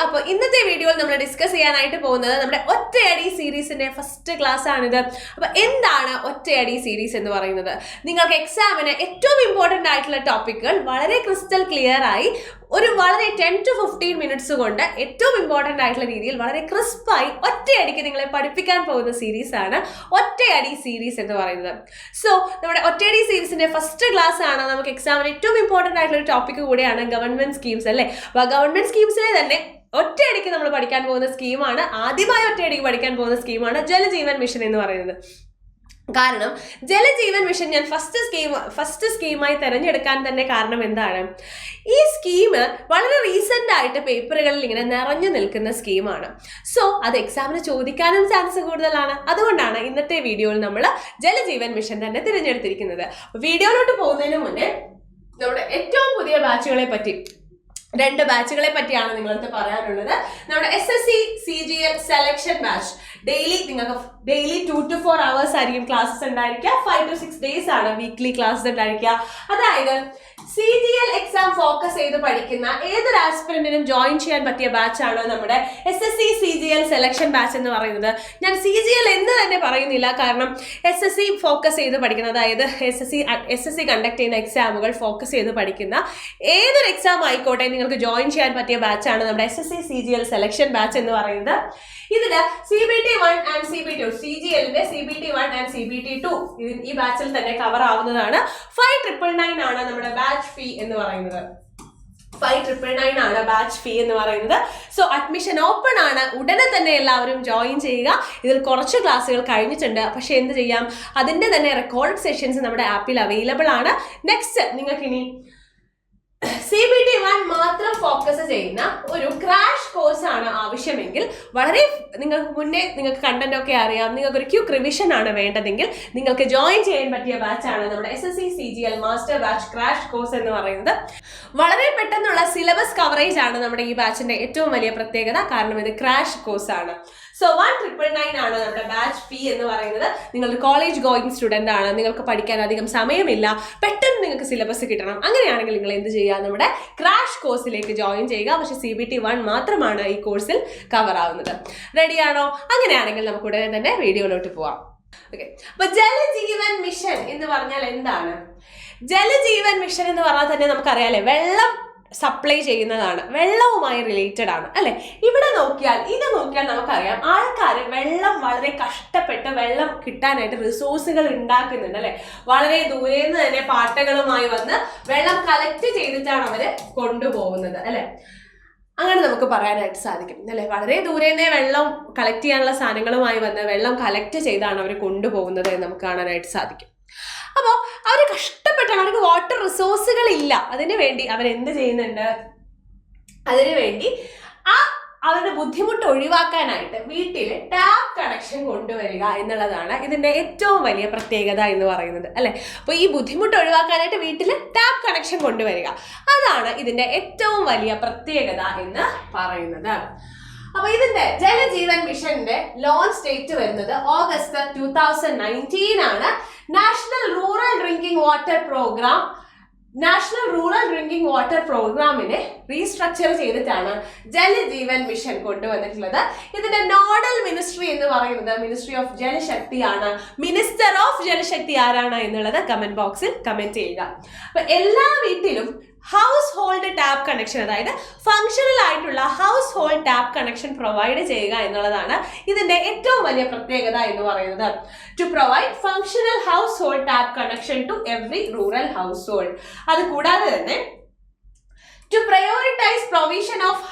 അപ്പോൾ ഇന്നത്തെ വീഡിയോയിൽ നമ്മൾ ഡിസ്കസ് ചെയ്യാനായിട്ട് പോകുന്നത് നമ്മുടെ ഒറ്റയടി സീരീസിന്റെ ഫസ്റ്റ് ക്ലാസ് ആണിത്. അപ്പോൾ എന്താണ് ഒറ്റയടി സീരീസ് എന്ന് പറയുന്നത്? നിങ്ങൾക്ക് എക്സാമിന് ഏറ്റവും ഇമ്പോർട്ടൻ്റ് ആയിട്ടുള്ള ടോപ്പിക്കുകൾ വളരെ ക്രിസ്റ്റൽ ക്ലിയർ ആയി വളരെ 10 to 15 മിനിറ്റ്സ് കൊണ്ട് ഏറ്റവും ഇമ്പോർട്ടൻ്റ് ആയിട്ടുള്ള രീതിയിൽ വളരെ ക്രിസ്പായി ഒറ്റയടിക്ക് നിങ്ങളെ പഠിപ്പിക്കാൻ പോകുന്ന സീരീസ് ആണ് ഒറ്റയടി സീരീസ് എന്ന് പറയുന്നത്. സോ നമ്മുടെ ഒറ്റയടി സീരീസിന്റെ ഫസ്റ്റ് ക്ലാസ് ആണ്. നമുക്ക് എക്സാമിന് ഏറ്റവും ഇമ്പോർട്ടൻ്റ് ആയിട്ടുള്ള ഒരു ടോപ്പിക് കൂടിയാണ് ഗവൺമെന്റ് സ്കീംസ് അല്ലേ. അപ്പോൾ ഗവൺമെന്റ് സ്കീംസിലെ തന്നെ ഒറ്റയടിക്ക് നമ്മൾ പഠിക്കാൻ പോകുന്ന സ്കീമാണ്, ആദ്യമായി ഒറ്റയടിക്ക് പഠിക്കാൻ പോകുന്ന സ്കീമാണ് ജലജീവൻ മിഷൻ എന്ന് പറയുന്നത്. കാരണം ജലജീവൻ മിഷൻ ഞാൻ ഫസ്റ്റ് സ്കീമായി തിരഞ്ഞെടുക്കാൻ തന്നെ കാരണം എന്താണ്? ഈ സ്കീം വളരെ റീസെന്റ് ആയിട്ട് പേപ്പറുകളിൽ ഇങ്ങനെ നിറഞ്ഞു നിൽക്കുന്ന സ്കീമാണ്. സോ അത് എക്സാമിന് ചോദിക്കാനും ചാൻസ് കൂടുതലാണ്. അതുകൊണ്ടാണ് ഇന്നത്തെ വീഡിയോയിൽ നമ്മൾ ജലജീവൻ മിഷൻ തന്നെ തിരഞ്ഞെടുത്തിരിക്കുന്നത്. വീഡിയോയിലോട്ട് പോകുന്നതിന് മുന്നേ നമ്മുടെ ഏറ്റവും പുതിയ ബാച്ചുകളെ പറ്റി 2 ബാച്ചുകളെ പറ്റിയാണ് നിങ്ങളടുത്ത് പറയാനുള്ളത്. നമ്മുടെ SSC CGL സെലക്ഷൻ ബാച്ച് നിങ്ങൾക്ക് ഡെയിലി 2 to 4 hours ആയിരിക്കും ക്ലാസ്സസ് ഉണ്ടായിരിക്കുക. 5 to 6 days ആണ് വീക്ക്ലി ക്ലാസ്സസ് ഉണ്ടായിരിക്കുക. അതായത് CGL എക്സാം ഫോക്കസ് ചെയ്ത് പഠിക്കുന്ന ഏതൊരു ആസ്പിറന്റിനും ജോയിൻ ചെയ്യാൻ പറ്റിയ ബാച്ചാണ് നമ്മുടെ SSC CGL സെലക്ഷൻ ബാച്ച് എന്ന് പറയുന്നത്. ഞാൻ CGL എന്ന് തന്നെ പറയുന്നില്ല, കാരണം SSC ഫോക്കസ് ചെയ്ത് പഠിക്കുന്ന, അതായത് SSC കണ്ടക്ട് ചെയ്യുന്ന എക്സാമുകൾ ഫോക്കസ് ചെയ്ത് പഠിക്കുന്ന ഏതൊരു എക്സാം ആയിക്കോട്ടെ നിങ്ങൾക്ക് ജോയിൻ ചെയ്യാൻ പറ്റിയ ബാച്ചാണ് നമ്മുടെ SSC CGL സെലക്ഷൻ ബാച്ച് എന്ന് പറയുന്നത്. ഇതിന് CBT 1 and CBT 2, CGLന്റെ CBT 1 and CBT 2 ഈ ബാച്ചിൽ തന്നെ കവർ ആവുന്നതാണ്. 5,999 ആണ് നമ്മുടെ ബാച്ച് ഫീ എന്ന് പറയുന്നത്. 5,999 ആണ് ബാച്ച് ഫീ എന്ന് പറയുന്നത്. സോ അഡ്മിഷൻ ഓപ്പൺ ആണ്, ഉടനെ തന്നെ എല്ലാവരും ജോയിൻ ചെയ്യുക. ഇതിൽ കുറച്ച് ക്ലാസ്സുകൾ കഴിഞ്ഞിട്ടുണ്ട്, പക്ഷെ എന്ത് ചെയ്യാം, അതിന്റെ തന്നെ റെക്കോർഡ് സെഷൻസ് നമ്മുടെ ആപ്പിൽ അവൈലബിൾ ആണ്. നെക്സ്റ്റ് നിങ്ങൾക്ക് ഇനി CBT 1 മാത്രം ഫോക്കസ് ചെയ്യുന്ന ഒരു ക്രാഷ് കോഴ്സ് ആണ് ആവശ്യമെങ്കിൽ, വളരെ നിങ്ങൾക്ക് കണ്ടന്റ് ഒക്കെ അറിയാം, നിങ്ങൾക്ക് ഒരു ക്വിക്ക് റിവിഷൻ ആണ് വേണ്ടതെങ്കിൽ നിങ്ങൾക്ക് ജോയിൻ ചെയ്യാൻ പറ്റിയ ബാച്ചാണ് നമ്മുടെ SSC CGL master batch crash course എന്ന് പറയുന്നത്. വളരെ പെട്ടെന്നുള്ള സിലബസ് കവറേജ് ആണ് നമ്മുടെ ഈ ബാച്ചിന്റെ ഏറ്റവും വലിയ പ്രത്യേകത, കാരണം ഇത് ക്രാഷ് കോഴ്സ് ആണ്. സോ 1,999 ആണ് നമ്മുടെ ബാച്ച് ഫീ എന്ന് പറയുന്നത്. നിങ്ങളൊരു കോളേജ് ഗോയിങ് സ്റ്റുഡൻ്റ് ആണ്, നിങ്ങൾക്ക് പഠിക്കാൻ അധികം സമയമില്ല, പെട്ടെന്ന് നിങ്ങൾക്ക് സിലബസ് കിട്ടണം, അങ്ങനെയാണെങ്കിൽ നിങ്ങൾ എന്ത് ചെയ്യുക, നമ്മുടെ ക്രാഷ് കോഴ്സിലേക്ക് ജോയിൻ ചെയ്യുക. പക്ഷേ CBT 1 മാത്രമാണ് ഈ കോഴ്സിൽ കവർ ആവുന്നത്. റെഡിയാണോ? അങ്ങനെയാണെങ്കിൽ നമുക്ക് ഉടനെ തന്നെ വീഡിയോയിലോട്ട് പോവാം. ഓക്കെ, അപ്പൊ ജലജീവൻ മിഷൻ എന്ന് പറഞ്ഞാൽ എന്താണ്? ജലജീവൻ മിഷൻ എന്ന് പറഞ്ഞാൽ തന്നെ നമുക്കറിയാലേ, വെള്ളം സപ്ലൈ ചെയ്യുന്നതാണ്, വെള്ളവുമായി റിലേറ്റഡ് ആണ് അല്ലെ. ഇത് നോക്കിയാൽ നമുക്കറിയാം, ആൾക്കാർ വെള്ളം വളരെ കഷ്ടപ്പെട്ട് വെള്ളം കിട്ടാനായിട്ട് റിസോഴ്സുകൾ ഉണ്ടാക്കുന്നുണ്ട് അല്ലെ. വളരെ ദൂരെ നിന്ന് തന്നെ പാട്ടകളുമായി വന്ന് വെള്ളം കളക്ട് ചെയ്തിട്ടാണ് അവര് കൊണ്ടുപോകുന്നത് അല്ലെ. അങ്ങനെ നമുക്ക് പറയാനായിട്ട് സാധിക്കും അല്ലെ. വളരെ ദൂരെ നിന്നേ വെള്ളം കളക്ട് ചെയ്യാനുള്ള സാധനങ്ങളുമായി വന്ന് വെള്ളം കളക്ട് ചെയ്താണ് അവർ കൊണ്ടുപോകുന്നത് എന്ന് നമുക്ക് കാണാനായിട്ട് സാധിക്കും. അപ്പോൾ അവർ കഷ്ടപ്പെട്ടാണ്, അവർക്ക് വാട്ടർ റിസോഴ്സുകൾ ഇല്ല, അതിനു വേണ്ടി അവരെന്ത് ചെയ്യുന്നുണ്ട്, അതിനുവേണ്ടി അവരുടെ ബുദ്ധിമുട്ട് ഒഴിവാക്കാനായിട്ട് വീട്ടിൽ ടാപ്പ് കണക്ഷൻ കൊണ്ടുവരിക എന്നുള്ളതാണ് ഇതിന്റെ ഏറ്റവും വലിയ പ്രത്യേകത എന്ന് പറയുന്നത് അല്ലെ. അപ്പോൾ ഈ ബുദ്ധിമുട്ട് ഒഴിവാക്കാനായിട്ട് വീട്ടിൽ ടാപ്പ് കണക്ഷൻ കൊണ്ടുവരിക, അതാണ് ഇതിന്റെ ഏറ്റവും വലിയ പ്രത്യേകത എന്ന് പറയുന്നത്. അപ്പൊ ഇതിന്റെ ജലജീവൻ മിഷന്റെ ലോഞ്ച് ഡേറ്റ് വരുന്നത് August 2019 ആണ്. നാഷണൽ റൂറൽ ഡ്രിങ്കിംഗ് വാട്ടർ പ്രോഗ്രാമിനെ റീസ്ട്രക്ചർ ചെയ്തിട്ടാണ് ജലജീവൻ മിഷൻ കൊണ്ടുവന്നിട്ടുള്ളത്. ഇതിന്റെ നോഡൽ മിനിസ്ട്രി എന്ന് പറയുന്നത് മിനിസ്ട്രി ഓഫ് ജലശക്തി ആണ്. മിനിസ്റ്റർ ഓഫ് ജലശക്തി ആരാണ് എന്നുള്ളത് കമന്റ് ബോക്സിൽ കമന്റ് ചെയ്യുക. അപ്പൊ എല്ലാ വീട്ടിലും ഹൗസ് ഹോൾഡ് ടാപ്പ് കണക്ഷൻ, അതായത് ഫങ്ഷണൽ ആയിട്ടുള്ള household tap connection provide ചെയ്യുക എന്നുള്ളതാണ് ഇതിന്റെ ഏറ്റവും വലിയ പ്രത്യേകത എന്ന് പറയുന്നത്. To provide functional household tap connection to every rural household. അത് കൂടാതെ തന്നെ to prioritize provision of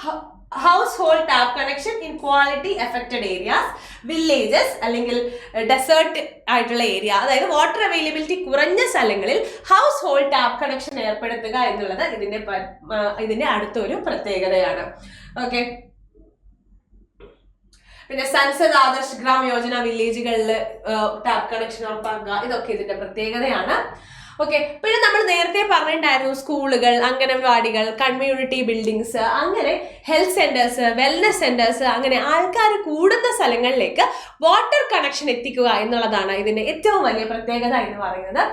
household tap connection in quality affected areas, villages അല്ലെങ്കിൽ ഡെസേർട്ട് ആയിട്ടുള്ള ഏരിയ, അതായത് വാട്ടർ അവൈലബിലിറ്റി കുറഞ്ഞ സ്ഥലങ്ങളിൽ ഹൗസ് ഹോൾഡ് ടാപ്പ് കണക്ഷൻ ഏർപ്പെടുത്തുക എന്നുള്ളത് ഇതിന്റെ അടുത്തൊരു പ്രത്യേകതയാണ്. ഓക്കെ, പിന്നെ സൻസദ് ആദർശ് ഗ്രാം യോജന വില്ലേജുകളിൽ ടാപ്പ് കണക്ഷൻ ഉറപ്പാക്കുക, ഇതൊക്കെ ഇതിന്റെ പ്രത്യേകതയാണ്. ഓക്കെ, പിന്നെ നമ്മൾ നേരത്തെ പറഞ്ഞിട്ടുണ്ടായിരുന്നു സ്കൂളുകൾ, അംഗനവാടികൾ, കമ്മ്യൂണിറ്റി ബിൽഡിങ്സ്, അങ്ങനെ ഹെൽത്ത് സെന്റേഴ്സ്, വെൽനസ് സെന്റേഴ്സ്, അങ്ങനെ ആൾക്കാർ കൂടുന്ന സ്ഥലങ്ങളിലേക്ക് വാട്ടർ കണക്ഷൻ എത്തിക്കുക എന്നുള്ളതാണ് ഇതിന്റെ ഏറ്റവും വലിയ പ്രത്യേകത എന്ന് പറയുന്നത്.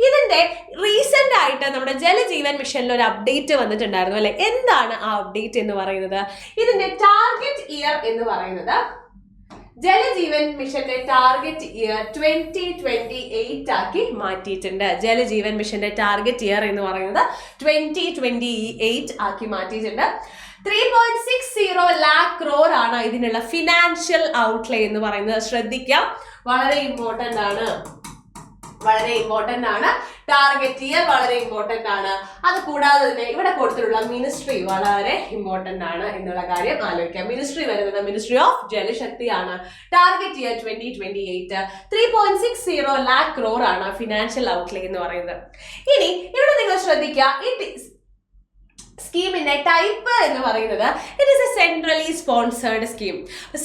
ഇതിന്റെ റീസെന്റ് ആയിട്ട് നമ്മുടെ ജലജീവൻ മിഷനിൽ ഒരു അപ്ഡേറ്റ് വന്നിട്ടുണ്ടായിരുന്നു അല്ലെ. എന്താണ് ആ അപ്ഡേറ്റ് എന്ന് പറയുന്നത്? ഇതിന്റെ ടാർഗറ്റ് ഇയർ എന്ന് പറയുന്നത് ജലജീവൻ മിഷന്റെ ടാർഗറ്റ് ഇയർ 2028 ആക്കി മാറ്റിയിട്ടുണ്ട്. ജലജീവൻ മിഷന്റെ ടാർഗറ്റ് ഇയർ എന്ന് പറയുന്നത് 2028 ആക്കി മാറ്റിയിട്ടുണ്ട്. 3.60 lakh crore ആണ് ഇതിനുള്ള ഫിനാൻഷ്യൽ ഔട്ട്ലേ എന്ന് പറയുന്നത്. ശ്രദ്ധിക്കാം, വളരെ ഇമ്പോർട്ടന്റ് ആണ്, വളരെ ഇമ്പോർട്ടന്റ് ആണ്. ടാർഗറ്റ് ഇയർ വളരെ ഇമ്പോർട്ടന്റ് ആണ്. അത് കൂടാതെ തന്നെ ഇവിടെ കൊടുത്തിട്ടുള്ള മിനിസ്ട്രി വളരെ ഇമ്പോർട്ടന്റ് ആണ് എന്നുള്ള കാര്യം ആലോചിക്കാം. മിനിസ്ട്രി വരുന്നത് മിനിസ്ട്രി ഓഫ് ജലശക്തി ആണ്. ടാർഗറ്റ് ഇയർ 2028 3.60 lakh crore ആണ് ഫിനാൻഷ്യൽ ഔട്ട്ലേ എന്ന് പറയുന്നത്. ഇനി ഇവിടെ നിങ്ങൾ ശ്രദ്ധിക്കുക, സ്കീമിന്റെ ടൈപ്പ് എന്ന് പറയുന്നത് it is A centrally sponsored scheme.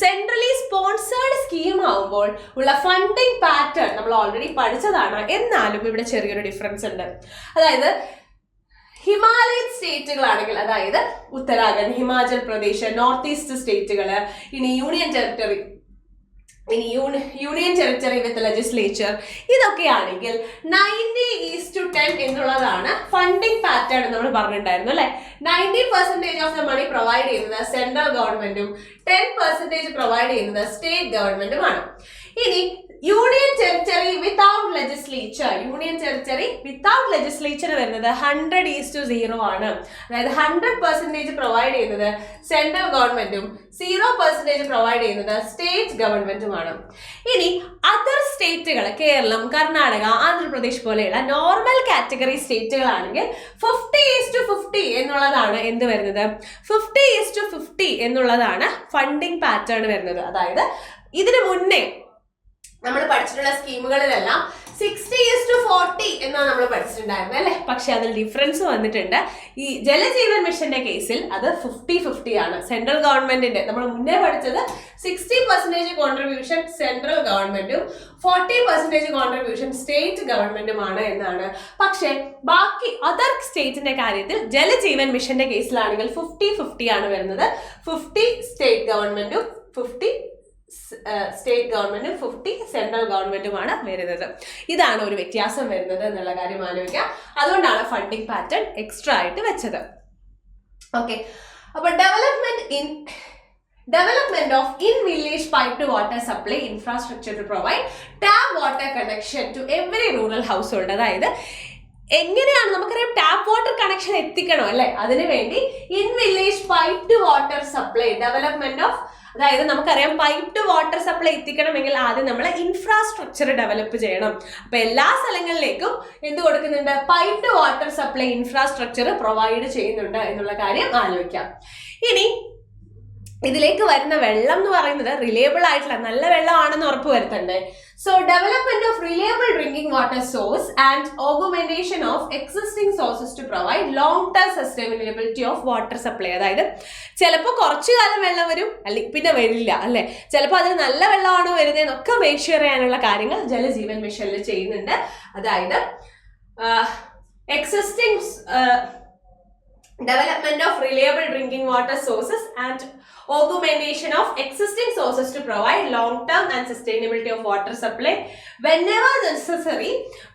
Centrally sponsored scheme ആവുമ്പോൾ ഉള്ള ഫണ്ടിങ് പാറ്റേൺ നമ്മൾ ഓൾറെഡി പഠിച്ചതാണ്, എന്നാലും ഇവിടെ ചെറിയൊരു ഡിഫറൻസ് ഉണ്ട്. അതായത് ഹിമാലയൻ സ്റ്റേറ്റുകളാണെങ്കിൽ, അതായത് ഉത്തരാഖണ്ഡ്, ഹിമാചൽ പ്രദേശ്, നോർത്ത് ഈസ്റ്റ് സ്റ്റേറ്റുകൾ, ഇനി യൂണിയൻ ടെറിട്ടറി വിത്ത് ലെജിസ്ലേച്ചർ, ഇതൊക്കെയാണെങ്കിൽ 90:10 എന്നുള്ളതാണ് ഫണ്ടിങ് പാറ്റേൺ നമ്മൾ പറഞ്ഞിട്ടുണ്ടായിരുന്നു അല്ലെ. 90% ഓഫ് ദ മണി പ്രൊവൈഡ് ചെയ്യുന്നത് സെൻട്രൽ ഗവൺമെന്റും 10% പ്രൊവൈഡ് ചെയ്യുന്നത് സ്റ്റേറ്റ് ഗവൺമെന്റുമാണ്. ഇനി യൂണിയൻ ടെറിട്ടറി വിത്തൗട്ട് ലെജിസ്ലേച്ചർ വരുന്നത് 100:0 ആണ്. അതായത് 100% പ്രൊവൈഡ് ചെയ്യുന്നത് സെൻട്രൽ ഗവൺമെന്റും 0% പ്രൊവൈഡ് ചെയ്യുന്നത് സ്റ്റേറ്റ് ഗവൺമെന്റുമാണ്. ഇനി അതർ സ്റ്റേറ്റുകൾ, കേരളം, കർണാടക, ആന്ധ്രാപ്രദേശ് പോലെയുള്ള നോർമൽ കാറ്റഗറി സ്റ്റേറ്റുകളാണെങ്കിൽ 50:50 എന്നുള്ളതാണ് എന്ത് വരുന്നത്, 50:50 എന്നുള്ളതാണ് ഫണ്ടിങ് പാറ്റേൺ വരുന്നത്. അതായത് ഇതിനു മുന്നേ നമ്മൾ പഠിച്ചിട്ടുള്ള സ്കീമുകളിലെല്ലാം 60:40 എന്നാണ് നമ്മൾ പഠിച്ചിട്ടുണ്ടായിരുന്നത് അല്ലെ. പക്ഷെ അതിൽ ഡിഫറൻസ് വന്നിട്ടുണ്ട്. ഈ ജലജീവൻ മിഷന്റെ കേസിൽ അത് 50-50 ആണ്. സെൻട്രൽ ഗവൺമെന്റിന്റെ, നമ്മൾ മുന്നേ പഠിച്ചത് 60% കോൺട്രിബ്യൂഷൻ സെൻട്രൽ ഗവൺമെന്റും 40% കോൺട്രിബ്യൂഷൻ സ്റ്റേറ്റ് ഗവൺമെന്റുമാണ് എന്നാണ്. പക്ഷെ ബാക്കി അതർ സ്റ്റേറ്റിന്റെ കാര്യത്തിൽ ജലജീവൻ മിഷന്റെ കേസിലാണെങ്കിൽ 50-50 ആണ് വരുന്നത്. 50 സ്റ്റേറ്റ് ഗവൺമെന്റും 50 സെൻട്രൽ ഗവൺമെന്റുമാണ് വരുന്നത്. ഇതാണ് ഒരു വ്യത്യാസം വരുന്നത് എന്നുള്ള കാര്യം ആലോചിക്കാം. അതുകൊണ്ടാണ് ഫണ്ടിങ് പാറ്റേൺ എക്സ്ട്രാ ആയിട്ട് വെച്ചത്. ഓക്കെ, അപ്പൊ development of in-village pipe to water supply infrastructure to provide tap water connection to every rural household. അതായത് എങ്ങനെയാണ് നമുക്കറിയാം ടാപ്പ് വാട്ടർ കണക്ഷൻ എത്തിക്കണം അല്ലെ. അതിനുവേണ്ടി in village pipe to water supply development of, അതായത് നമുക്കറിയാം പൈപ്പ് ടു വാട്ടർ സപ്ലൈ എത്തിക്കണമെങ്കിൽ ആദ്യം നമ്മൾ ഇൻഫ്രാസ്ട്രക്ചർ ഡെവലപ്പ് ചെയ്യണം. അപ്പൊ എല്ലാ സ്ഥലങ്ങളിലേക്കും എന്ത് കൊടുക്കുന്നുണ്ട്, pipe to water supply infrastructure provide ചെയ്യുന്നുണ്ട് എന്നുള്ള കാര്യം ആലോചിക്കാം. ഇനി ഇതിലേക്ക് വരുന്ന വെള്ളം എന്ന് പറയുന്നത് റിലയബിൾ ആയിട്ടുള്ള നല്ല വെള്ളമാണെന്ന് ഉറപ്പ് വരുത്തണ്ടേ. So development of reliable drinking water source and augmentation of existing sources to provide long term sustainability of water supply. അതായത് ചിലപ്പോൾ കുറച്ചു കാലം വെള്ളം വരും, അല്ലെങ്കിൽ പിന്നെ വരില്ല അല്ലെ. ചിലപ്പോൾ അതിന് നല്ല വെള്ളമാണോ വരുന്നതെന്നൊക്കെ മേക്ക് ഷുവർ ചെയ്യാനുള്ള കാര്യങ്ങൾ ജലജീവൻ മിഷനിൽ ചെയ്യുന്നുണ്ട്. അതായത് existing development of reliable drinking water sources and augmentation of existing sources to provide long-term and sustainability of water supply whenever necessary,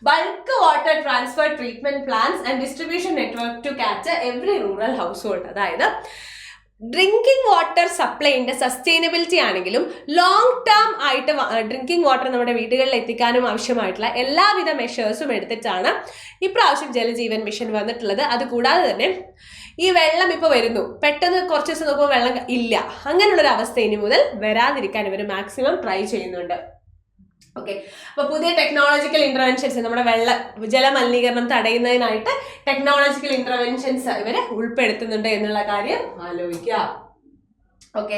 bulk water transfer treatment plants and distribution network to cater every rural household. അതായത് drinking water സപ്ലൈൻ്റെ sustainability ആണെങ്കിലും long term ആയിട്ട് drinking water നമ്മുടെ വീടുകളിൽ എത്തിക്കാനും ആവശ്യമായിട്ടുള്ള എല്ലാവിധ മെഷേഴ്സും എടുത്തിട്ടാണ് ഇപ്രാവശ്യം ജലജീവൻ മിഷൻ വന്നിട്ടുള്ളത്. അതുകൂടാതെ തന്നെ ഈ വെള്ളം ഇപ്പോൾ വരുന്നു, പെട്ടെന്ന് കുറച്ച് ദിവസം നോക്കുമ്പോൾ വെള്ളം ഇല്ല, അങ്ങനെയുള്ളൊരു അവസ്ഥ ഇനി മുതൽ വരാതിരിക്കാൻ ഇവർ മാക്സിമം ട്രൈ ചെയ്യുന്നുണ്ട്. ഓക്കെ, അപ്പൊ പുതിയ ടെക്നോളജിക്കൽ ഇന്റർവെൻഷൻസ്, നമ്മുടെ ജലമലിനീകരണം തടയുന്നതിനായിട്ട് ടെക്നോളജിക്കൽ ഇന്റർവെൻഷൻസ് ഇവരെ ഉൾപ്പെടുത്തുന്നുണ്ട് എന്നുള്ള കാര്യം ആലോചിക്കുക. ഓക്കെ,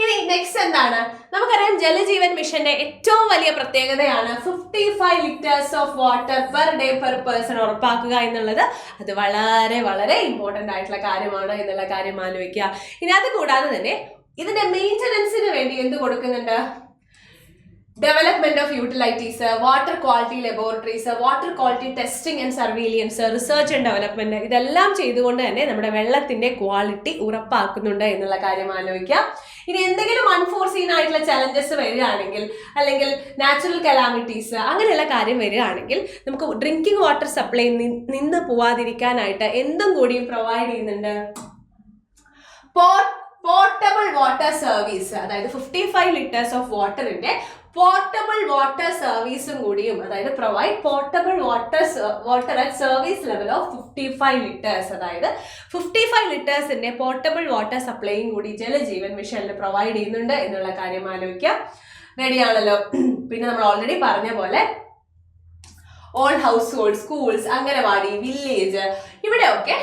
ഇനി നെക്സ്റ്റ് എന്താണ്, നമുക്കറിയാം ജലജീവൻ മിഷന്റെ ഏറ്റവും വലിയ പ്രത്യേകതയാണ് 55 liters of water per day per person ഉറപ്പാക്കുക എന്നുള്ളത്. അത് വളരെ വളരെ ഇമ്പോർട്ടന്റ് ആയിട്ടുള്ള കാര്യമാണ് എന്നുള്ള കാര്യം ആലോചിക്കുക. ഇനി അത് കൂടാതെ തന്നെ ഇതിന്റെ മെയിൻ്റനൻസിന് വേണ്ടി എന്ത് കൊടുക്കുന്നുണ്ട്, development of utilities, water quality laboratories, water quality testing and surveillance, research and development, ഇതെല്ലാം ചെയ്തുകൊണ്ട് തന്നെ നമ്മുടെ വെള്ളത്തിന്റെ ക്വാളിറ്റി ഉറപ്പാക്കുന്നുണ്ട് എന്നുള്ള കാര്യം ആലോചിക്കാം. ഇനി എന്തെങ്കിലും അൺഫോർസീൻ ആയിട്ടുള്ള ചലഞ്ചസ് വരികയാണെങ്കിൽ, അല്ലെങ്കിൽ നാച്ചുറൽ കലാമിറ്റീസ് അങ്ങനെയുള്ള കാര്യം വരികയാണെങ്കിൽ, നമുക്ക് ഡ്രിങ്കിങ് വാട്ടർ സപ്ലൈ നിന്ന് പോവാതിരിക്കാനായിട്ട് എന്തും കൂടിയും പ്രൊവൈഡ് ചെയ്യുന്നുണ്ട്. പോർട്ടബിൾ വാട്ടർ സർവീസ്, അതായത് 55 ലിറ്റേഴ്സ് ഓഫ് വാട്ടറിന്റെ പോർട്ടബിൾ വാട്ടർ സർവീസും കൂടിയും, അതായത് provide portable water at service level of 55 litres, അതായത് 55 ലിറ്റേഴ്സിന്റെ പോർട്ടബിൾ വാട്ടർ സപ്ലൈയും കൂടി ജലജീവൻ മിഷനിൽ പ്രൊവൈഡ് ചെയ്യുന്നുണ്ട് എന്നുള്ള കാര്യം ആലോചിക്കാം. റെഡിയാണല്ലോ. പിന്നെ നമ്മൾ ഓൾറെഡി പറഞ്ഞ പോലെ all house hold, schools, anganwadi, village, ഇവിടെയൊക്കെ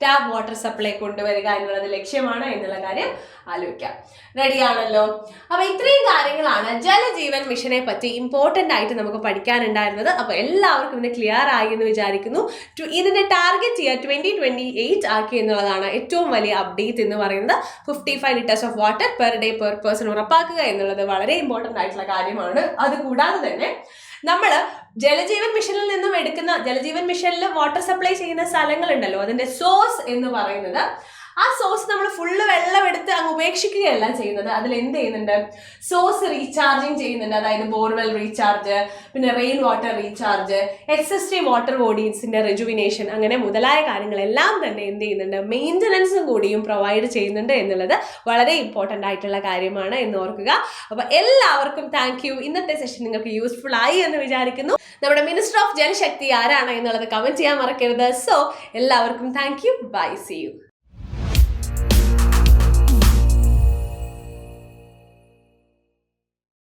ടാപ്പ് വാട്ടർ സപ്ലൈ കൊണ്ടുവരിക എന്നുള്ളത് ലക്ഷ്യമാണ് എന്നുള്ള കാര്യം ആലോചിക്കാം. റെഡിയാണല്ലോ. അപ്പൊ ഇത്രയും കാര്യങ്ങളാണ് ജലജീവൻ മിഷനെ പറ്റി ഇമ്പോർട്ടന്റ് ആയിട്ട് നമുക്ക് പഠിക്കാനുണ്ടായിരുന്നത്. അപ്പൊ എല്ലാവർക്കും ഇത് ക്ലിയർ ആയി എന്ന് വിചാരിക്കുന്നു. ഇതിന്റെ ടാർഗറ്റ് ഇയർ 2028 ആക്കി എന്നുള്ളതാണ് ഏറ്റവും വലിയ അപ്ഡേറ്റ് എന്ന് പറയുന്നത്. 55 litres of water per day per person ഉറപ്പാക്കുക എന്നുള്ളത് വളരെ ഇമ്പോർട്ടന്റ് ആയിട്ടുള്ള കാര്യമാണ്. അതുകൂടാതെ തന്നെ നമ്മൾ ജലജീവൻ മിഷനിൽ നിന്നും എടുക്കുന്ന, ജലജീവൻ മിഷനിൽ വാട്ടർ സപ്ലൈ ചെയ്യുന്ന സ്ഥലങ്ങളുണ്ടല്ലോ, അതിന്റെ സോഴ്സ് എന്ന് പറയുന്നത്, ആ സോഴ്സ് നമ്മൾ ഫുള്ള് വെള്ളം എടുത്ത് അങ്ങ് ഉപേക്ഷിക്കുകയല്ല ചെയ്യുന്നത്. അതിൽ എന്ത് ചെയ്യുന്നുണ്ട്, സോഴ്സ് റീചാർജിങ് ചെയ്യുന്നുണ്ട്. അതായത് ബോർവെൽ റീചാർജ്, പിന്നെ rain water recharge, existing water ബോഡീസിന്റെ റെജുവിനേഷൻ, അങ്ങനെ മുതലായ കാര്യങ്ങളെല്ലാം തന്നെ എന്ത് ചെയ്യുന്നുണ്ട്, മെയിൻ്റനൻസും കൂടിയും പ്രൊവൈഡ് ചെയ്യുന്നുണ്ട് എന്നുള്ളത് വളരെ ഇമ്പോർട്ടൻ്റ് ആയിട്ടുള്ള കാര്യമാണ് എന്ന് ഓർക്കുക. അപ്പൊ എല്ലാവർക്കും താങ്ക് യു. ഇന്നത്തെ സെഷൻ നിങ്ങൾക്ക് യൂസ്ഫുൾ ആയി എന്ന് വിചാരിക്കുന്നു. നമ്മുടെ മിനിസ്റ്റർ ഓഫ് ജലശക്തി ആരാണ് എന്നുള്ളത് കമന്റ് ചെയ്യാൻ മറക്കരുത്. സോ എല്ലാവർക്കും thank you. Bye. See U.